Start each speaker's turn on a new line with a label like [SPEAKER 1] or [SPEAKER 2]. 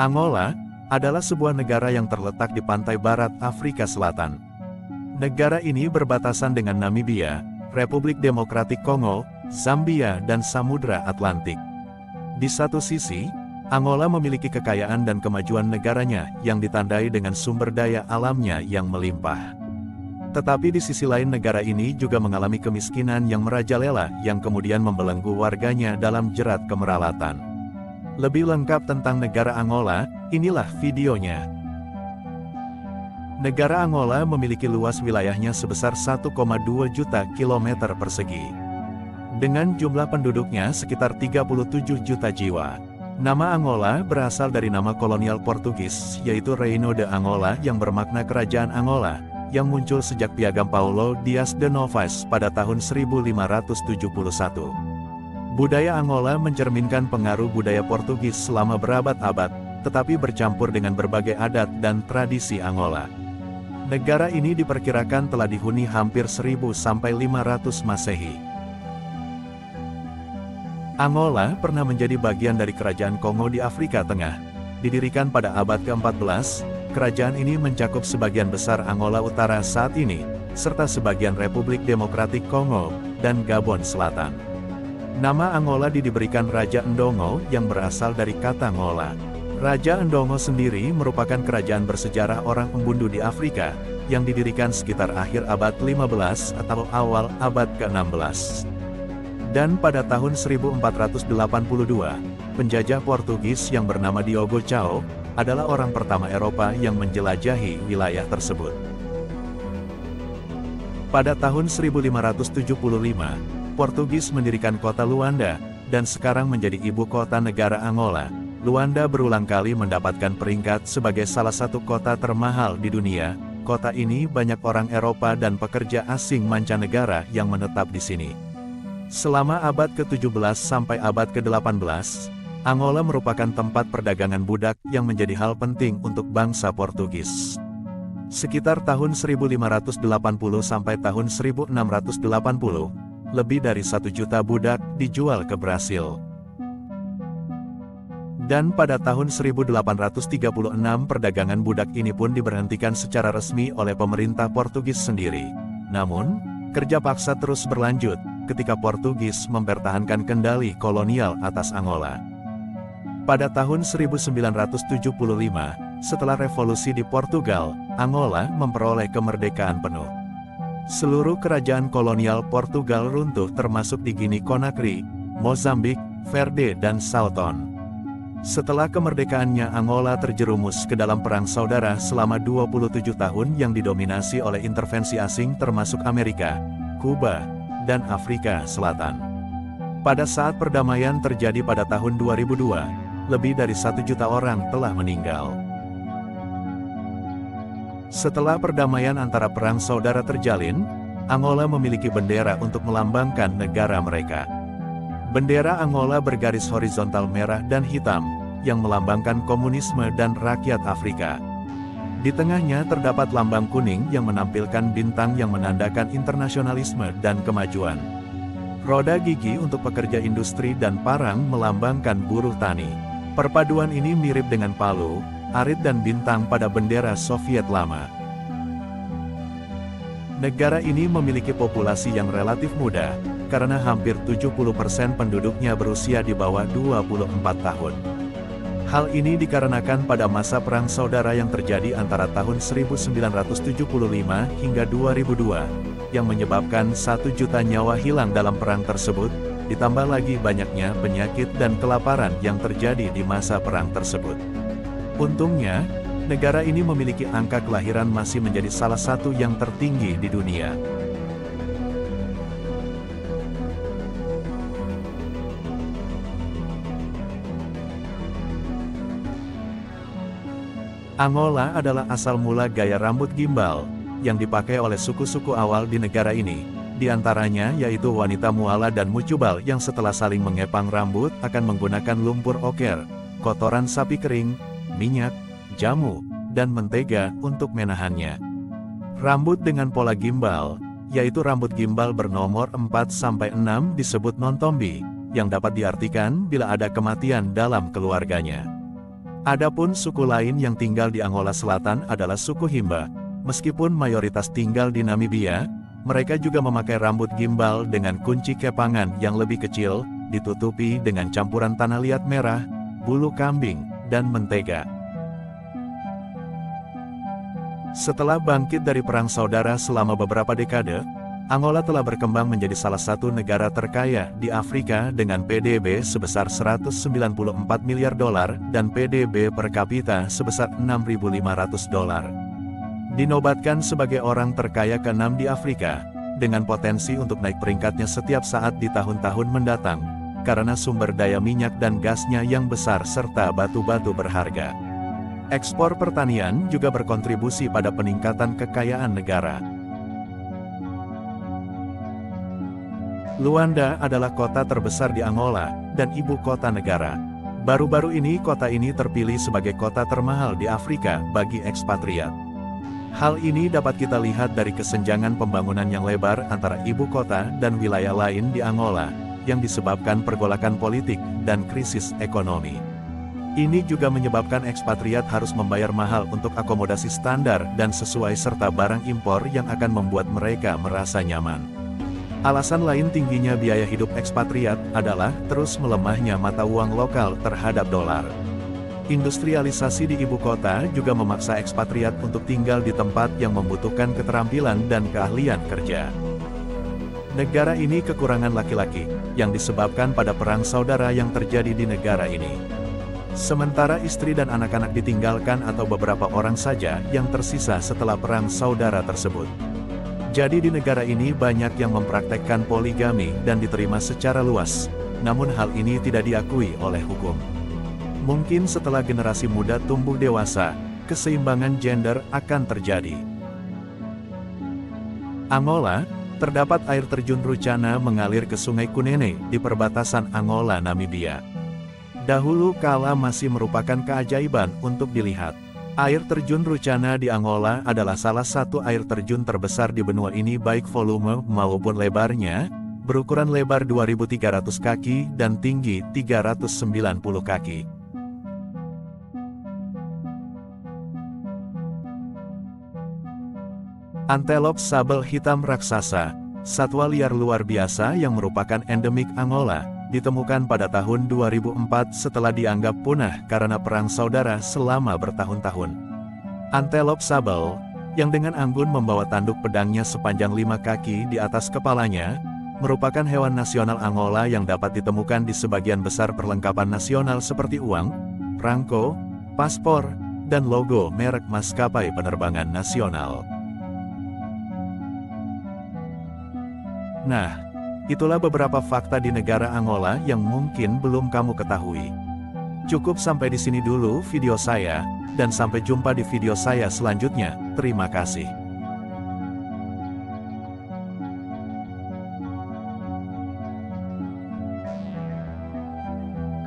[SPEAKER 1] Angola adalah sebuah negara yang terletak di pantai barat Afrika Selatan. Negara ini berbatasan dengan Namibia, Republik Demokratik Kongo, Zambia dan Samudra Atlantik. Di satu sisi, Angola memiliki kekayaan dan kemajuan negaranya yang ditandai dengan sumber daya alamnya yang melimpah. Tetapi di sisi lain negara ini juga mengalami kemiskinan yang merajalela yang kemudian membelenggu warganya dalam jerat kemeralatan. Lebih lengkap tentang negara Angola, inilah videonya. Negara Angola memiliki luas wilayahnya sebesar 1,2 juta kilometer persegi. Dengan jumlah penduduknya sekitar 37 juta jiwa. Nama Angola berasal dari nama kolonial Portugis, yaitu Reino de Angola yang bermakna kerajaan Angola, yang muncul sejak piagam Paulo Dias de Novas pada tahun 1571. Budaya Angola mencerminkan pengaruh budaya Portugis selama berabad-abad, tetapi bercampur dengan berbagai adat dan tradisi Angola. Negara ini diperkirakan telah dihuni hampir 1000 sampai 500 Masehi. Angola pernah menjadi bagian dari Kerajaan Kongo di Afrika Tengah. Didirikan pada abad ke-14, kerajaan ini mencakup sebagian besar Angola Utara saat ini, serta sebagian Republik Demokratik Kongo dan Gabon Selatan. Nama Angola diberikan Raja Ndongo yang berasal dari kata Ngola. Raja Ndongo sendiri merupakan kerajaan bersejarah orang pembundu di Afrika, yang didirikan sekitar akhir abad 15 atau awal abad ke-16. Dan pada tahun 1482, penjajah Portugis yang bernama Diogo Cao, adalah orang pertama Eropa yang menjelajahi wilayah tersebut. Pada tahun 1575, Portugis mendirikan kota Luanda, dan sekarang menjadi ibu kota negara Angola. Luanda berulang kali mendapatkan peringkat sebagai salah satu kota termahal di dunia. Kota ini banyak orang Eropa dan pekerja asing mancanegara yang menetap di sini. Selama abad ke-17 sampai abad ke-18, Angola merupakan tempat perdagangan budak yang menjadi hal penting untuk bangsa Portugis. Sekitar tahun 1580 sampai tahun 1680, lebih dari 1 juta budak dijual ke Brasil. Dan pada tahun 1836 perdagangan budak ini pun diberhentikan secara resmi oleh pemerintah Portugis sendiri. Namun, kerja paksa terus berlanjut ketika Portugis mempertahankan kendali kolonial atas Angola. Pada tahun 1975, setelah revolusi di Portugal, Angola memperoleh kemerdekaan penuh. Seluruh kerajaan kolonial Portugal runtuh termasuk di Guinea Conakry, Mozambik, Verde dan Sao Tome. Setelah kemerdekaannya Angola terjerumus ke dalam perang saudara selama 27 tahun yang didominasi oleh intervensi asing termasuk Amerika, Kuba, dan Afrika Selatan. Pada saat perdamaian terjadi pada tahun 2002, lebih dari 1 juta orang telah meninggal. Setelah perdamaian antara perang saudara terjalin, Angola memiliki bendera untuk melambangkan negara mereka. Bendera Angola bergaris horizontal merah dan hitam, yang melambangkan komunisme dan rakyat Afrika. Di tengahnya terdapat lambang kuning yang menampilkan bintang yang menandakan internasionalisme dan kemajuan. Roda gigi untuk pekerja industri dan parang melambangkan buruh tani. Perpaduan ini mirip dengan palu, arit dan bintang pada bendera Soviet lama. Negara ini memiliki populasi yang relatif muda, karena hampir 70% penduduknya berusia di bawah 24 tahun. Hal ini dikarenakan pada masa Perang Saudara yang terjadi antara tahun 1975 hingga 2002, yang menyebabkan 1 juta nyawa hilang dalam perang tersebut, ditambah lagi banyaknya penyakit dan kelaparan yang terjadi di masa perang tersebut. Untungnya, negara ini memiliki angka kelahiran masih menjadi salah satu yang tertinggi di dunia. Angola adalah asal mula gaya rambut gimbal, yang dipakai oleh suku-suku awal di negara ini, di antaranya yaitu wanita Muala dan Mucubal yang setelah saling mengepang rambut akan menggunakan lumpur oker, kotoran sapi kering, minyak, jamu, dan mentega untuk menahannya. Rambut dengan pola gimbal, yaitu rambut gimbal bernomor 4-6 disebut non-tombi, yang dapat diartikan bila ada kematian dalam keluarganya. Adapun suku lain yang tinggal di Angola Selatan adalah suku Himba. Meskipun mayoritas tinggal di Namibia, mereka juga memakai rambut gimbal dengan kunci kepangan yang lebih kecil, ditutupi dengan campuran tanah liat merah, bulu kambing, dan mentega. Setelah bangkit dari perang saudara selama beberapa dekade, Angola telah berkembang menjadi salah satu negara terkaya di Afrika dengan PDB sebesar $194 miliar dan PDB per kapita sebesar $6.500. Dinobatkan sebagai orang terkaya ke-6 di Afrika, dengan potensi untuk naik peringkatnya setiap saat di tahun-tahun mendatang, karena sumber daya minyak dan gasnya yang besar serta batu-batu berharga. Ekspor pertanian juga berkontribusi pada peningkatan kekayaan negara. Luanda adalah kota terbesar di Angola, dan ibu kota negara. Baru-baru ini kota ini terpilih sebagai kota termahal di Afrika bagi ekspatriat. Hal ini dapat kita lihat dari kesenjangan pembangunan yang lebar antara ibu kota dan wilayah lain di Angola, yang disebabkan pergolakan politik dan krisis ekonomi. Ini juga menyebabkan ekspatriat harus membayar mahal untuk akomodasi standar dan sesuai serta barang impor yang akan membuat mereka merasa nyaman. Alasan lain tingginya biaya hidup ekspatriat adalah terus melemahnya mata uang lokal terhadap dolar. Industrialisasi di ibu kota juga memaksa ekspatriat untuk tinggal di tempat yang membutuhkan keterampilan dan keahlian kerja. Negara ini kekurangan laki-laki, yang disebabkan pada perang saudara yang terjadi di negara ini. Sementara istri dan anak-anak ditinggalkan atau beberapa orang saja yang tersisa setelah perang saudara tersebut. Jadi di negara ini banyak yang mempraktekkan poligami dan diterima secara luas, namun hal ini tidak diakui oleh hukum. Mungkin setelah generasi muda tumbuh dewasa, keseimbangan gender akan terjadi. Angola, terdapat air terjun Rucana mengalir ke Sungai Kunene di perbatasan Angola-Namibia. Dahulu kala masih merupakan keajaiban untuk dilihat. Air terjun Rucana di Angola adalah salah satu air terjun terbesar di benua ini baik volume maupun lebarnya, berukuran lebar 2.300 kaki dan tinggi 390 kaki. Antelop sabel hitam raksasa, satwa liar luar biasa yang merupakan endemik Angola, ditemukan pada tahun 2004 setelah dianggap punah karena perang saudara selama bertahun-tahun. Antelop sabel, yang dengan anggun membawa tanduk pedangnya sepanjang 5 kaki di atas kepalanya, merupakan hewan nasional Angola yang dapat ditemukan di sebagian besar perlengkapan nasional seperti uang, prangko, paspor, dan logo merek maskapai penerbangan nasional. Nah, itulah beberapa fakta di negara Angola yang mungkin belum kamu ketahui. Cukup sampai di sini dulu video saya, dan sampai jumpa di video saya selanjutnya. Terima kasih.